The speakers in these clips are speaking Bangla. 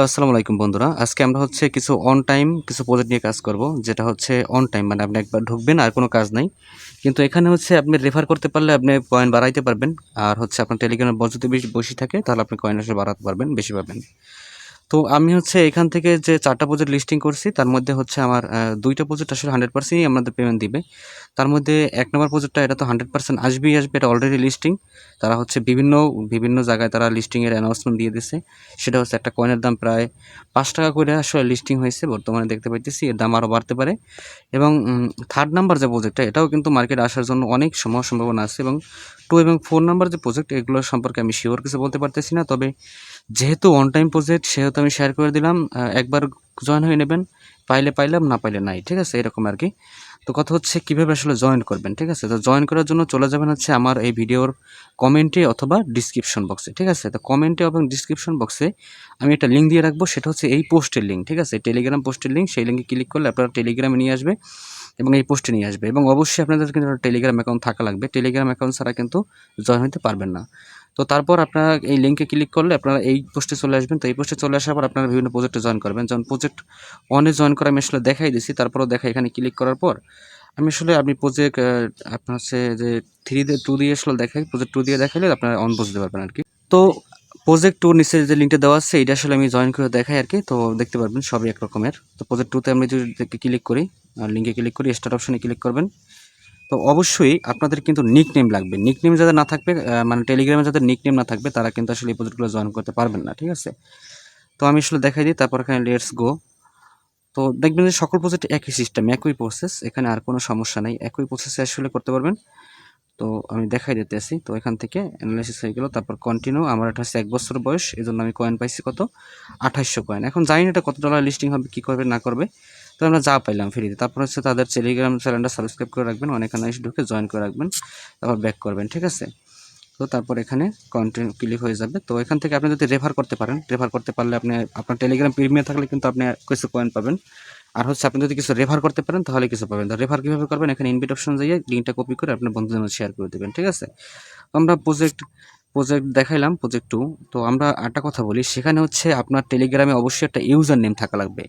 আসসালামু আলাইকুম বন্ধুরা। আজকে আমরা কিছু অন টাইম কিছু প্রজেক্ট নিয়ে কাজ করব। যেটা অন টাইম মানে আপনি একবার ঢুকবেন আর কোনো কাজ নাই। কিন্তু এখানে আপনি রেফার করতে পারলে আপনি কয়েন বাড়াইতে পারবেন। আর আপনার টেলিগ্রামের বল যদি বেশি থাকে তাহলে আপনি কয়েন আসলে বাড়াতে পারবেন, বেশি পাবেন। তো আমি এখান থেকে যে ৪ টা প্রজেক্ট লিস্টিং করছি তার মধ্যে আমার ২ টা প্রজেক্ট আসলে 100% আমাদের পেমেন্ট দিবে। তার মধ্যে ১ নম্বর প্রজেক্টটা এটা তো 100% আসবেই আসবে, এটা অলরেডি লিস্টিং। তারা বিভিন্ন জায়গায় তারা লিস্টিং এর অ্যানাউন্সমেন্ট দিয়ে দিছে। সেটা একটা কয়েনের দাম প্রায় ৳৫ করে আসলে লিস্টিং হয়েছে। বর্তমানে দেখতে পাইতেছি এর দাম আরও বাড়তে পারে। এবং 3rd নাম্বার যে প্রজেক্টটা এটাও কিন্তু মার্কেটে আসার জন্য অনেক সম্ভাবনা আছে। এবং 2 এবং 4 নাম্বার যে প্রজেক্ট এগুলো সম্পর্কে আমি সিওর কিছু বলতে পারতেছি না। তবে যেহেতু অন টাইম প্রজেক্ট সেহেতু আমি শেয়ার করে দিলাম। একবার জয়েন হয়ে নেবেন। পাইলে পাইলাম, না পাইলে নাই। ঠিক আছে? এরকম আরকি। তো কথা কিভাবে আসলে জয়েন করবেন। ঠিক আছে? তো জয়েন করার জন্য চলে যাবেন আমার এই ভিডিওর কমেন্টে অথবা ডেসক্রিপশন বক্সে। ঠিক আছে? তো কমেন্টে এবং ডেসক্রিপশন বক্সে আমি একটা লিঙ্ক দিয়ে রাখবো। সেটা এই পোস্টের লিঙ্ক। ঠিক আছে? টেলিগ্রাম পোস্টের লিঙ্ক। সেই লিঙ্কে ক্লিক করলে আপনারা টেলিগ্রামে নিয়ে আসবে এবং এই পোস্টে নিয়ে আসবে। এবং অবশ্যই আপনাদের কিন্তু একটা টেলিগ্রাম অ্যাকাউন্ট থাকা লাগবে। টেলিগ্রাম অ্যাকাউন্ট ছাড়া কিন্তু জয়েন হতে পারবেন না। তো তারপর আপনারা এই লিঙ্কে ক্লিক করলে আপনারা এই পোস্টে চলে আসবেন। তো এই পোস্টে চলে আসার পর আপনারা বিভিন্ন প্রজেক্টে জয়েন করবেন। যেমন প্রজেক্ট 1 এ জয়েন করা আমি আসলে দেখাই দিছি। তারপরেও এখানে ক্লিক করার পর আপনি প্রজেক্ট আপনার যে 3 দিয়ে 2 দিয়ে আসলে দেখাই। প্রজেক্ট 2 দিয়ে দেখাইলে আপনারা অন বুঝতে পারবেন আরকি। তো প্রজেক্ট 2 নিচে যে লিঙ্কটা দেওয়া আছে এটা আসলে আমি জয়েন করে দেখাই আরকি। তো দেখতে পারবেন সবই এক রকমের। তো প্রজেক্ট 2 তে আমি যদি ক্লিক করি, লিঙ্কে ক্লিক করি, স্টার্ট অপশনে ক্লিক করবেন। তো অবশ্যই আপনাদের কিন্তু নিকনেম লাগবে। নিকনেম যাদের না থাকবে মানে টেলিগ্রামে যাদের নিকনেম না থাকবে তারা কিন্তু আসলে এই প্রজেক্টগুলো জয়েন করতে পারবেন না। ঠিক আছে? তো আমি আসলে দেখাই দিই, তারপর এখানে লেটস গো। তো দেখবেন যে সকল প্রজেক্ট একই সিস্টেম, একই প্রসেস। এখানে আর কোনো সমস্যা নাই। একই প্রসেসে আসলে করতে পারবেন। তো আমি দেখাই দিতেছি। তো এখান থেকে এনালাইসিস হয়ে গেল। তারপর কন্টিনিউ। আমার এটা ১ বছর বয়স। এজন্য আমি কয়েন পাইছি কত? ২৮০০ কয়েন। এখন জানি না এটা কত ডলার লিস্টিং হবে, কি করবে না করবে। তো আমরা যা পাইলাম ফ্রিতে। তারপর তাদের টেলিগ্রাম চ্যানেলটা সাবস্ক্রাইব করে রাখবেন। অনেকখানে এসে ঢুকে জয়েন করে রাখবেন। তারপর ব্যাক করবেন। ঠিক আছে? তো তারপর এখানে কন্টিনিউ ক্লিক হয়ে যাবে। তো এখান থেকে আপনি যদি রেফার করতে পারেন, রেফার করতে পারলে আপনি আপনার টেলিগ্রাম প্রিমিয়াম থাকলে কিন্তু আপনি কিছু কয়েন পাবেন। আর আপনি যদি কিছু রেফার করতে পারেন তাহলে কিছু পাবেন। তো রেফার কিভাবে করবেন? এখানে ইনভাইট অপশন যাইয়ে লিঙ্কটা কপি করে আপনার বন্ধুদের মধ্যে শেয়ার করে দিবেন। ঠিক আছে? আমরা প্রজেক্ট দেখাইলাম প্রজেক্ট 2। তো আমরা আরেকটা কথা বলি, সেখানে আপনার টেলিগ্রামে অবশ্যই একটা ইউজার নেম থাকা লাগবে।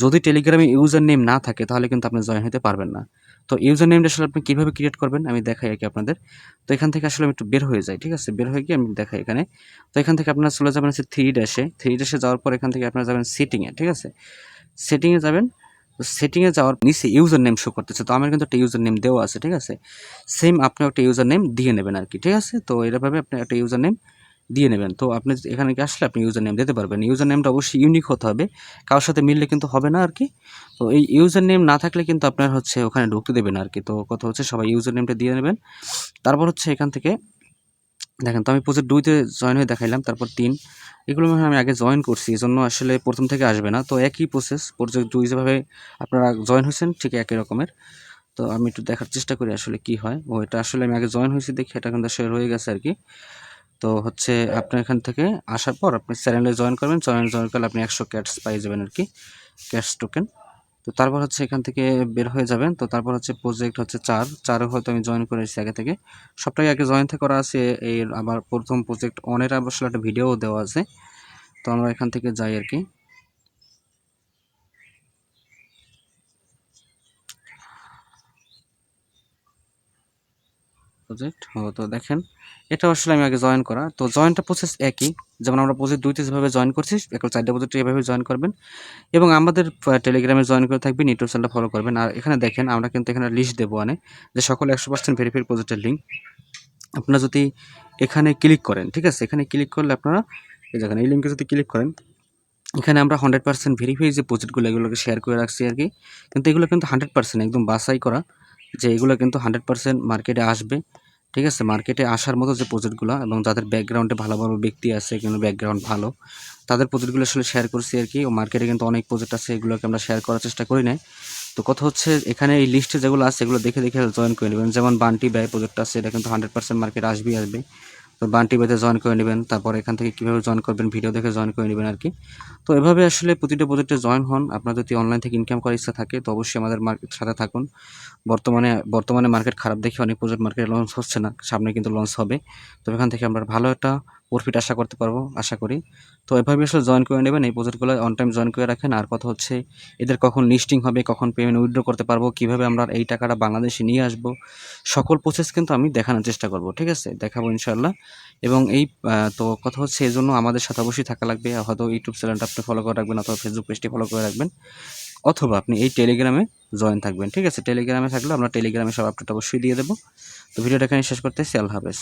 যদি টেলিগ্রামে ইউজার নেম না থাকে তাহলে কিন্তু আপনি জয়েন হতে পারবেন না। তো ইউজার নেমটা আসলে আপনি কিভাবে ক্রিয়েট করবেন আমি দেখাই আরকি আপনাদের। তো এখান থেকে আসলে আমি একটু বের হয়ে যাই। ঠিক আছে? বের হয়ে গিয়ে আমি দেখাই এখানে। তো এখান থেকে আপনারা চলে যাবেন 3 ড্যাশে। 3 ড্যাশে যাওয়ার পর এখান থেকে আপনারা যাবেন সেটিং এ। ঠিক আছে? সেটিং এ যাবেন। তো সেটিং এ যাওয়ার নিচে ইউজার নেম শো করতেছে। তো আমার কিন্তু একটা ইউজার নেম দেওয়া আছে। ঠিক আছে? সেম আপনিও একটা ইউজার নেম দিয়ে নেবেন আরকি। ঠিক আছে? তো এভাবে আপনি একটা ইউজার নেম দিয়ে নেবেন। তো আপনি এখানে আসলে আপনি ইউজার নেম দিতে পারবেন। ইউজার নেমটা অবশ্যই ইউনিক হতে হবে। কারো সাথে মিললে কিন্তু হবে না আরকি। তো এই ইউজার নেম না থাকলে কিন্তু আপনার ওখানে ঢুকতে দেবে না আরকি। তো কথা সবাই ইউজার নেমটা দিয়ে নেবেন। তারপর এখান থেকে দেখেন, তো আমি প্রজেক্ট 2 তে জয়েন হয়ে দেখাইলাম। তারপর 3 এগুলো মনে হয় আমি আগে জয়েন করছি। এজন্য আসলে ১ম থেকে আসবে না। তো একই প্রসেস প্রজেক্ট 2 যেভাবে আপনারা জয়েন হয়েছেন ঠিক একই রকমের। তো আমি একটু দেখার চেষ্টা করি আসলে কি হয়। এটা আসলে আমি আগে জয়েন হয়েছি দেখি এটা কিন্তু আসলে রয়ে গেছে আরকি। তো আপনার এখান থেকে আসার পর আপনি চ্যানেলে জয়েন করবেন। জয়েন করলে আপনি ১০০ ক্যাটস পেয়ে যাবেন আরকি। Cats token. তো তারপর এখান থেকে বের হয়ে যাবেন। তো তারপর প্রজেক্ট ৪ এ হয়তো আমি জয়েন করেছি আগে থেকে। সবটাই আগে জয়েন করা আছে। এর আবার ১ম প্রজেক্ট অন এর আসলে একটা ভিডিও দেওয়া আছে। তো আমরা এখান থেকে যাই আরকি। প্রজেক্ট তো দেখেন এটা আসলে আমি আগে জয়েন করা। তো জয়েনটা প্রসেস একই। যেমন আমরা প্রজেক্ট ২ তে যেভাবে জয়েন করছি এখন ৪ টা প্রজেক্টে এভাবে জয়েন করবেন এবং আমাদের টেলিগ্রামে জয়েন করে থাকবেন, ইউটিউব চ্যানেলটা ফলো করবেন। আর এখানে দেখেন আমরা কিন্তু এখানে লিস্ট দেবো যে সকল ১০০% ভেরিফাইড প্রজেক্টের লিঙ্ক। আপনারা যদি এখানে ক্লিক করেন, ঠিক আছে? এখানে ক্লিক করলে আপনারা এই দেখেন এই লিঙ্কে যদি ক্লিক করেন, এখানে আমরা 100% ভেরিফাই যে প্রজেক্টগুলো এগুলোকে শেয়ার করে রাখছি আরকি। কিন্তু এগুলো কিন্তু 100% একদম বাছাই করা যে এগুলো কিন্তু 100% মার্কেটে আসবে। ঠিক আছে? মার্কেটে আসার মতো যে প্রজেক্টগুলো এবং যাদের ব্যাকগ্রাউন্ডে ভালো ব্যক্তি আছে, কিন্তু ব্যাকগ্রাউন্ড ভালো, তাদের প্রজেক্টগুলো আসলে শেয়ার করছি আরকি। ও মার্কেটে কিন্তু অনেক প্রজেক্ট আছে এগুলোকে আমরা শেয়ার করার চেষ্টা করি নাই। তো কথা এখানে এই লিস্টে যেগুলো আছে এগুলো দেখে জয়েন করে নেবেন। যেমন বান্টি ব্যয় প্রজেক্ট আছে, এটা কিন্তু 100% মার্কেটে আসবেই আসবে। তো বান্টি ব্যয়তে জয়েন করে নেবেন। তারপর এখান থেকে কীভাবে জয়েন করবেন ভিডিও দেখে জয়েন করে নেবেন আরকি। তো এভাবে আসলে প্রতিটা প্রজেক্টে জয়েন হন। আপনার যদি অনলাইন থেকে ইনকাম করার ইচ্ছা থাকে তো অবশ্যই আমাদের সাথে থাকুন। বর্তমানে মার্কেট খারাপ দেখে অনেক প্রজেক্ট মার্কেটে লঞ্চ হচ্ছে না। সামনে কিন্তু লঞ্চ হবে। তো এখান থেকে আমরা ভালো একটা প্রফিট আশা করতে পারবো, আশা করি। তো এভাবে আসলে জয়েন করে নেবেন, এই প্রজেক্টগুলো অন টাইম জয়েন করে রাখেন। আর কথা হচ্ছে এদের কখন লিস্টিং হবে, কখন পেমেন্ট উইথড্র করতে পারবো, কীভাবে আমরা এই টাকাটা বাংলাদেশে নিয়ে আসবো, সকল প্রসেস কিন্তু আমি দেখানোর চেষ্টা করব, ঠিক আছে? দেখাবো ইনশাআল্লাহ। এবং তো কথা হচ্ছে এজন্য আমাদের সাথে অবশ্যই থাকা লাগবে। হয়তো ইউটিউব চ্যানেলটা আপনি ফলো করে রাখবেন অথবা ফেসবুক পেজটি ফলো করে রাখবেন, অথবা আপনি এই টেলিগ্রামে জয়েন থাকবেন, ঠিক আছে? টেলিগ্রামে থাকলে আমরা টেলিগ্রামে সব আপডেট অবশ্যই দিয়ে দেবো। তো ভিডিওটা এখানে শেষ করতেছি। আল্লাহ হাফেজ।